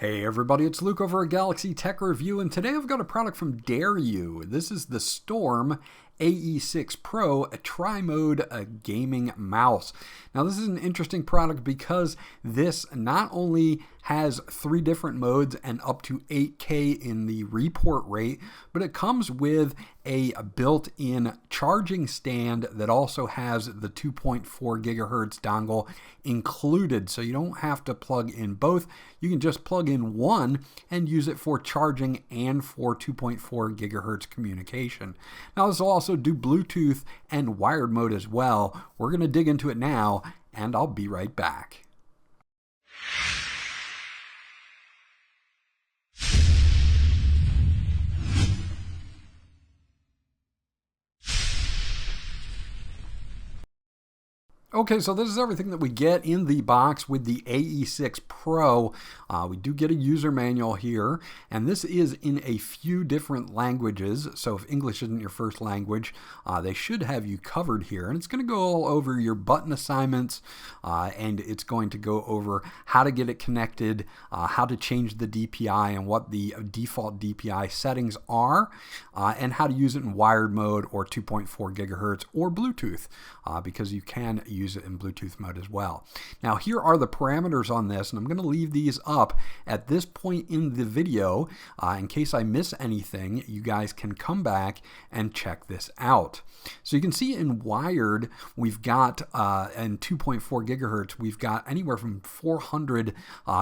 Hey everybody, it's Luke over at Galaxy Tech Review, and today I've got a product from Dareu. This is the Storm AE6 Pro, a tri-mode gaming mouse. Now this is an interesting product because this not only has 3 different modes and up to 8K in the report rate, but it comes with a built-in charging stand that also has the 2.4 gigahertz dongle included, so you don't have to plug in both. You can just plug in one and use it for charging and for 2.4 gigahertz communication. Now this will also do Bluetooth and wired mode as well. We're going to dig into it now, and I'll be right back. Okay, so this is everything that we get in the box with the AE6 Pro. We do get a user manual here, and this is in a few different languages. So if English isn't your first language, they should have you covered here. And it's going to go all over your button assignments, and it's going to go over how to get it connected, how to change the DPI and what the default DPI settings are, and how to use it in wired mode or 2.4 gigahertz or Bluetooth, because you can use it in Bluetooth mode as well. Now here are the parameters on this, and I'm going to leave these up at this point in the video. In case I miss anything, you guys can come back and check this out. So you can see in wired, we've got, and 2.4 gigahertz, we've got anywhere from 400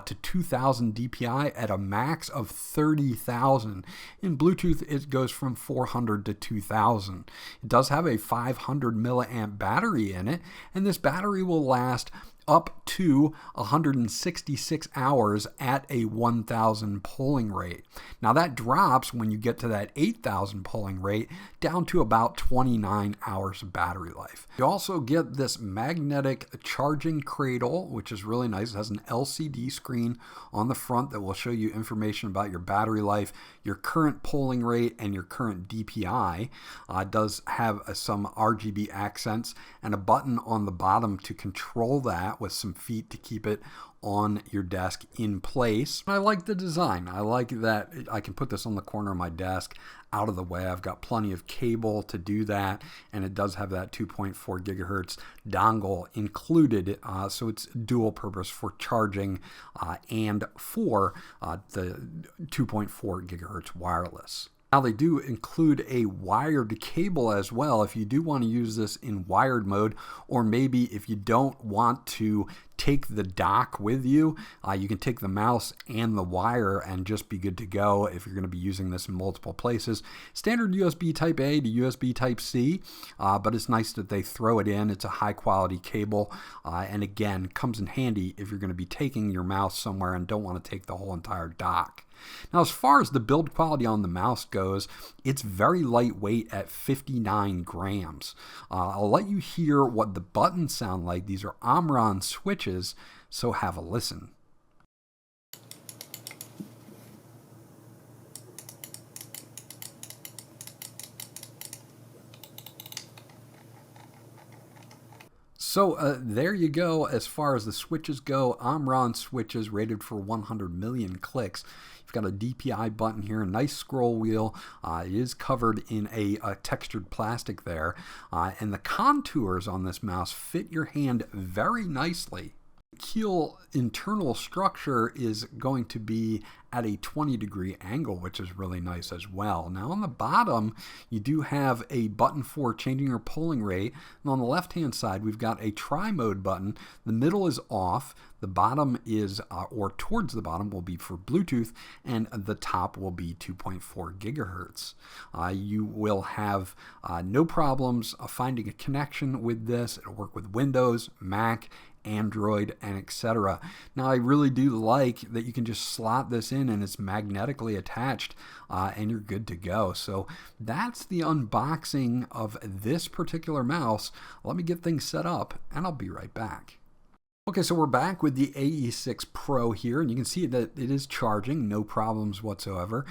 to 2000 DPI at a max of 30,000. In Bluetooth, it goes from 400 to 2000. It does have a 500 milliamp battery in it, and this battery will last up to 166 hours at a 1000 polling rate. Now that drops when you get to that 8000 polling rate down to about 29 hours of battery life. You also get this magnetic charging cradle, which is really nice. It has an LCD screen on the front that will show you information about your battery life, your current polling rate, and your current DPI. It does have some RGB accents and a button on the bottom to control that, with some feet to keep it on your desk in place. I like the design. I like that I can put this on the corner of my desk out of the way. I've got plenty of cable to do that, and it does have that 2.4 gigahertz dongle included, so it's dual purpose for charging and for the 2.4 gigahertz wireless. Now they do include a wired cable as well if you do want to use this in wired mode, or maybe if you don't want to take the dock with you, you can take the mouse and the wire and just be good to go if you're going to be using this in multiple places. Standard USB Type A to USB Type C, but it's nice that they throw it in. It's a high quality cable, and again, comes in handy if you're going to be taking your mouse somewhere and don't want to take the whole entire dock. Now, as far as the build quality on the mouse goes, it's very lightweight at 59 grams. I'll let you hear what the buttons sound like. These are Omron switches, so have a listen. So there you go. As far as the switches go, Omron switches rated for 100 million clicks. You've got a DPI button here, a nice scroll wheel. It is covered in a textured plastic there, and the contours on this mouse fit your hand very nicely. Keel internal structure is going to be at a 20-degree angle, which is really nice as well. Now on the bottom, you do have a button for changing your polling rate, and on the left-hand side, we've got a tri-mode button. The middle is off, the bottom is, or towards the bottom, will be for Bluetooth, and the top will be 2.4 gigahertz. You will have no problems finding a connection with this. It'll work with Windows, Mac, Android, and etc. Now I really do like that you can just slot this in and it's magnetically attached, and you're good to go. So that's the unboxing of this particular mouse. Let me get things set up and I'll be right back. Okay, so we're back with the AE6 Pro here, and you can see that it is charging, no problems whatsoever.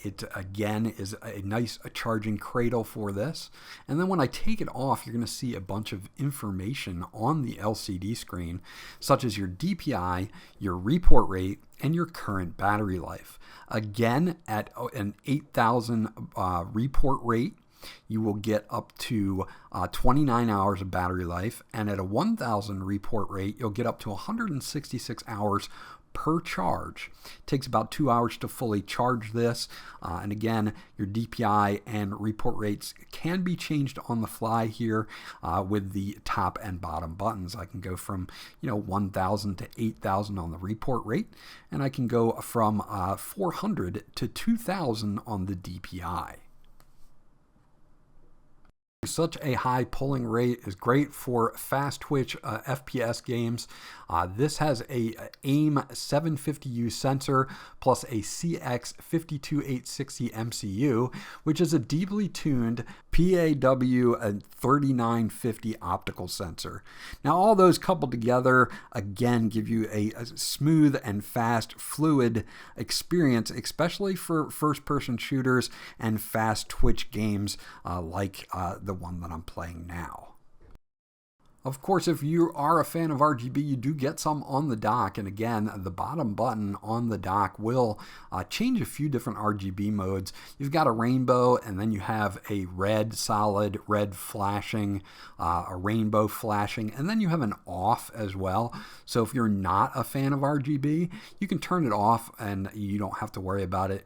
It, again, is a nice charging cradle for this. And then when I take it off, you're going to see a bunch of information on the LCD screen, such as your DPI, your report rate, and your current battery life. Again, at an 8,000 report rate, you will get up to 29 hours of battery life, and at a 1,000 report rate, you'll get up to 166 hours per charge. It takes about 2 hours to fully charge this, and again, your DPI and report rates can be changed on the fly here with the top and bottom buttons. I can go from 1,000 to 8,000 on the report rate, and I can go from 400 to 2,000 on the DPI. Such a high polling rate is great for fast twitch FPS games. This has a AIM-750U sensor plus a CX52860 MCU, which is a deeply tuned PAW3950 optical sensor. Now all those coupled together again give you a smooth and fast fluid experience, especially for first-person shooters and fast twitch games like the one that I'm playing now. Of course, if you are a fan of RGB, you do get some on the dock, and again, the bottom button on the dock will change a few different RGB modes. You've got a rainbow, and then you have a red solid, red flashing, a rainbow flashing, and then you have an off as well. So if you're not a fan of RGB, you can turn it off, and you don't have to worry about it,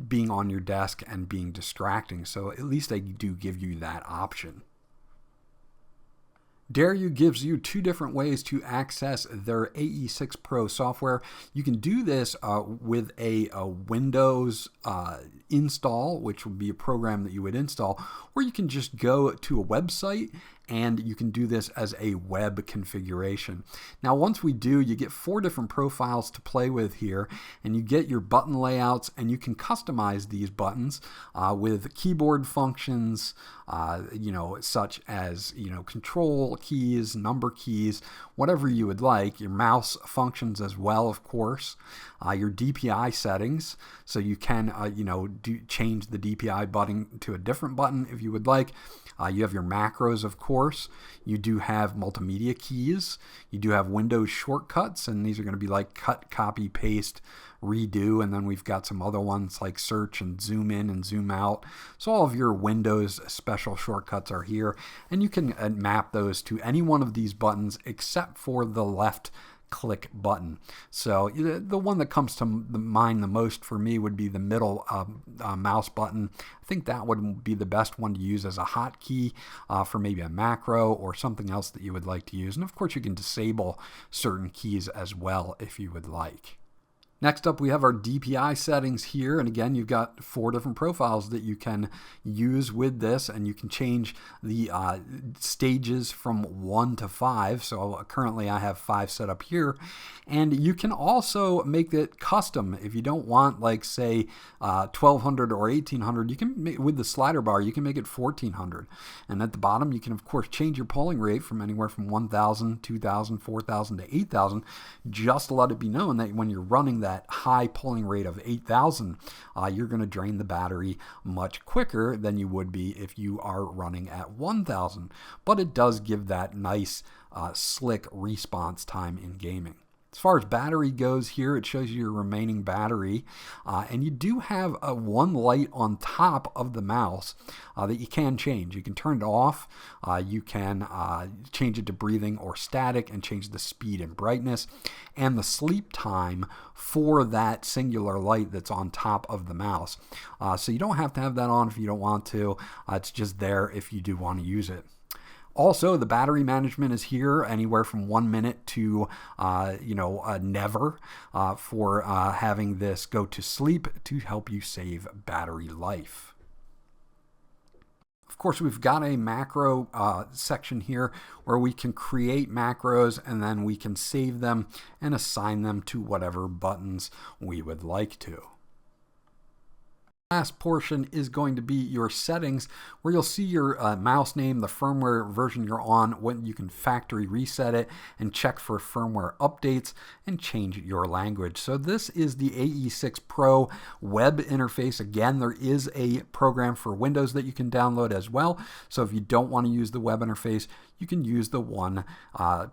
being on your desk and being distracting. So at least they do give you that option. Dareu gives you two different ways to access their AE6 Pro software. You can do this with a Windows install, which would be a program that you would install, or you can just go to a website and you can do this as a web configuration. Now once we do, you get 4 different profiles to play with here, and you get your button layouts, and you can customize these buttons with keyboard functions, such as control keys, number keys, whatever you would like. Your mouse functions as well, of course. Your DPI settings, so you can change the DPI button to a different button if you would like. You have your macros, of course. You do have multimedia keys. You do have Windows shortcuts, and these are going to be like cut, copy, paste, redo, and then we've got some other ones like search and zoom in and zoom out. So all of your Windows special shortcuts are here, and you can map those to any one of these buttons except for the left click button. So the one that comes to mind the most for me would be the middle mouse button. I think that would be the best one to use as a hotkey for maybe a macro or something else that you would like to use. And of course you can disable certain keys as well if you would like. Next up, we have our DPI settings here, and again, you've got 4 different profiles that you can use with this, and you can change the stages from 1 to 5. So currently I have 5 set up here, and you can also make it custom. If you don't want, like, say, 1200 or 1800, you can with the slider bar, you can make it 1400. And at the bottom, you can, of course, change your polling rate from anywhere from 1000, 2000, 4000 to 8000. Just to let it be known that when you're running that high polling rate of 8,000, you're going to drain the battery much quicker than you would be if you are running at 1,000. But it does give that nice, slick response time in gaming. As far as battery goes here, it shows you your remaining battery, and you do have one light on top of the mouse that you can change. You can turn it off, you can change it to breathing or static, and change the speed and brightness, and the sleep time for that singular light that's on top of the mouse. So you don't have to have that on if you don't want to. It's just there if you do want to use it. Also, the battery management is here, anywhere from 1 minute to, never, for having this go to sleep to help you save battery life. Of course, we've got a macro section here where we can create macros, and then we can save them and assign them to whatever buttons we would like to. Last portion is going to be your settings, where you'll see your mouse name, the firmware version you're on, when you can factory reset it and check for firmware updates and change your language. So this is the AE6 Pro web interface. Again, there is a program for Windows that you can download as well. So if you don't want to use the web interface, you can use the one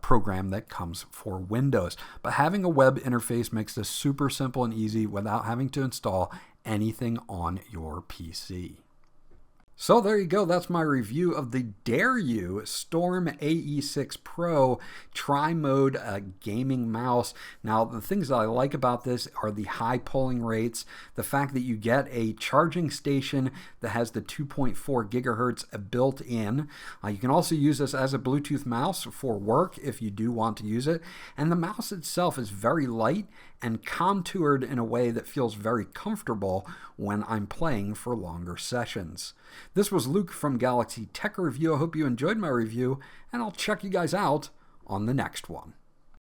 program that comes for Windows. But having a web interface makes this super simple and easy without having to install anything on your PC. So there you go. That's my review of the Dareu Storm AE6 Pro tri-mode gaming mouse. Now, the things that I like about this are the high polling rates, the fact that you get a charging station that has the 2.4 gigahertz built in. You can also use this as a Bluetooth mouse for work if you do want to use it. And the mouse itself is very light and contoured in a way that feels very comfortable when I'm playing for longer sessions. This was Luke from Galaxy Tech Review. I hope you enjoyed my review, and I'll check you guys out on the next one.